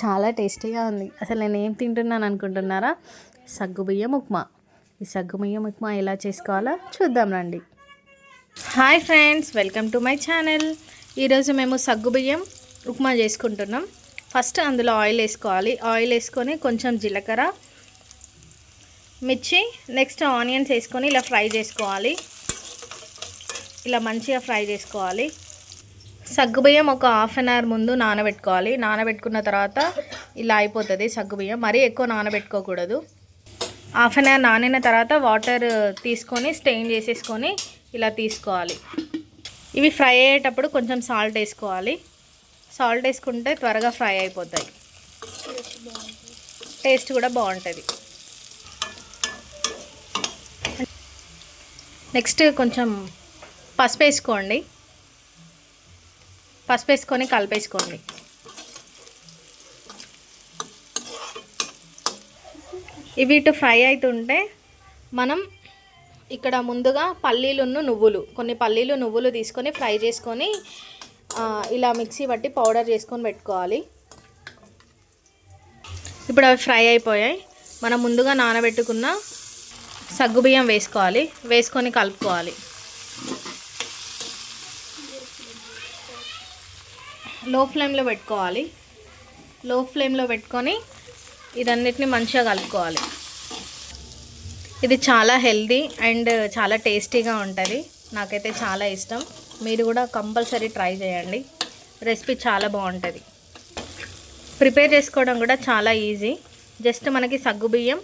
చాలా టేస్టీగా ఉంది. అసలు నేను ఏం తింటున్నాను అనుకుంటున్నారా? సగ్గుబియ్యం ఉప్మా. ఈ సగ్గుబియ్యం ఉప్మా ఎలా చేసుకోవాలో చూద్దాం రండి. Hi friends, welcome to my channel. ఈరోజు మేము సగ్గుబియ్యం ఉప్మా చేసుకుంటున్నాం. ఫస్ట్ అందులో ఆయిల్ వేసుకోవాలి. ఆయిల్ వేసుకొని కొంచెం జీలకర్ర, మిర్చి, నెక్స్ట్ ఆనియన్స్ వేసుకొని ఇలా ఫ్రై చేసుకోవాలి. ఇలా మంచిగా ఫ్రై చేసుకోవాలి. సగ్గుబియ్యం ఒక హాఫ్ అన్ అవర్ ముందు నానబెట్టుకోవాలి. నానబెట్టుకున్న తర్వాత ఇలా అయిపోతుంది సగ్గుబియ్యం. మరీ ఎక్కువ నానబెట్టుకోకూడదు. హాఫ్ అన్ అవర్ నానిన తర్వాత వాటర్ తీసుకొని స్టెయిన్ చేసేసుకొని ఇలా తీసుకోవాలి. ఇవి ఫ్రై అయ్యేటప్పుడు కొంచెం సాల్ట్ వేసుకోవాలి. సాల్ట్ వేసుకుంటే త్వరగా ఫ్రై అయిపోతాయి. టేస్ట్ కూడా బాగుంటుంది. నెక్స్ట్ కొంచెం పసుపు వేసుకోండి. పసుపు వేసుకొని కలిపేసుకోండి. ఇవి ఇటు ఫ్రై అవుతుంటే మనం ఇక్కడ ముందుగా కొన్ని పల్లీలు నువ్వులు తీసుకొని ఫ్రై చేసుకొని ఇలా మిక్సీ పట్టి పౌడర్ చేసుకొని పెట్టుకోవాలి. ఇప్పుడు అవి ఫ్రై అయిపోయాయి. మనం ముందుగా నానబెట్టుకున్న సగ్గుబియ్యం వేసుకోవాలి. వేసుకొని కలుపుకోవాలి. లో ఫ్లేమ్లో పెట్టుకోవాలి. లో ఫ్లేమ్లో పెట్టుకొని ఇదన్నిటిని మంచిగా కలుపుకోవాలి. ఇది చాలా హెల్దీ అండ్ చాలా టేస్టీగా ఉంటుంది. నాకైతే చాలా ఇష్టం. మీరు కూడా కంపల్సరీ ట్రై చేయండి. రెసిపీ చాలా బాగుంటుంది. ప్రిపేర్ చేసుకోవడం కూడా చాలా ఈజీ. జస్ట్ మనకి సగ్గుబియ్యం,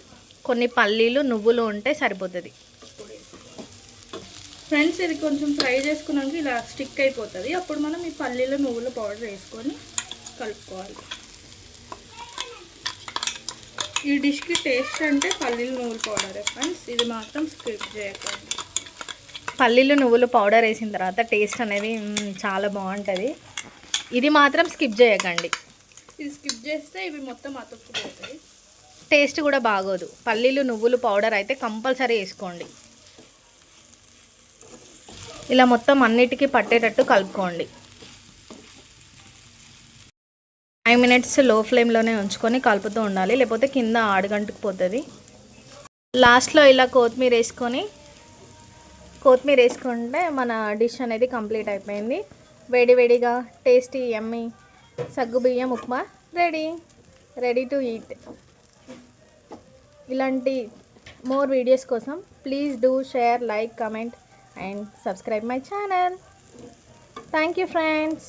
కొన్ని పల్లీలు, నువ్వులు ఉంటే సరిపోతుంది. ఫ్రెండ్స్, ఇది కొంచెం ఫ్రై చేసుకున్నాక ఇలా స్టిక్ అయిపోతుంది. అప్పుడు మనం ఈ పల్లీలు నువ్వుల పౌడర్ వేసుకొని కలుపుకోవాలి. ఈ డిష్కి టేస్ట్ అంటే పల్లీలు నువ్వుల పౌడరే ఫ్రెండ్స్. ఇది మాత్రం స్కిప్ చేయకండి. పల్లీలు నువ్వులు పౌడర్ వేసిన తర్వాత టేస్ట్ అనేది చాలా బాగుంటుంది. ఇది మాత్రం స్కిప్ చేయకండి. ఇది స్కిప్ చేస్తే ఇవి మొత్తం అతుక్కుపోతాయి. టేస్ట్ కూడా బాగోదు. పల్లీలు నువ్వులు పౌడర్ అయితే కంపల్సరీ వేసుకోండి. ఇలా మొత్తం అన్నిటికీ పట్టేటట్టు కలుపుకోండి. 5 మినిట్స్ లో ఫ్లేమ్లోనే ఉంచుకొని కలుపుతూ ఉండాలి, లేకపోతే కింద ఆడగంటుకుపోతుంది. లాస్ట్లో ఇలా కొత్తిమీర వేసుకుంటే మన డిష్ అనేది కంప్లీట్ అయిపోయింది. వేడివేడిగా టేస్టీ యమ్మీ సగ్గుబియ్యం ఉప్మా రెడీ టు ఈట్. ఇలాంటి మోర్ వీడియోస్ కోసం please do share, like, comment and subscribe my channel. Thank you friends.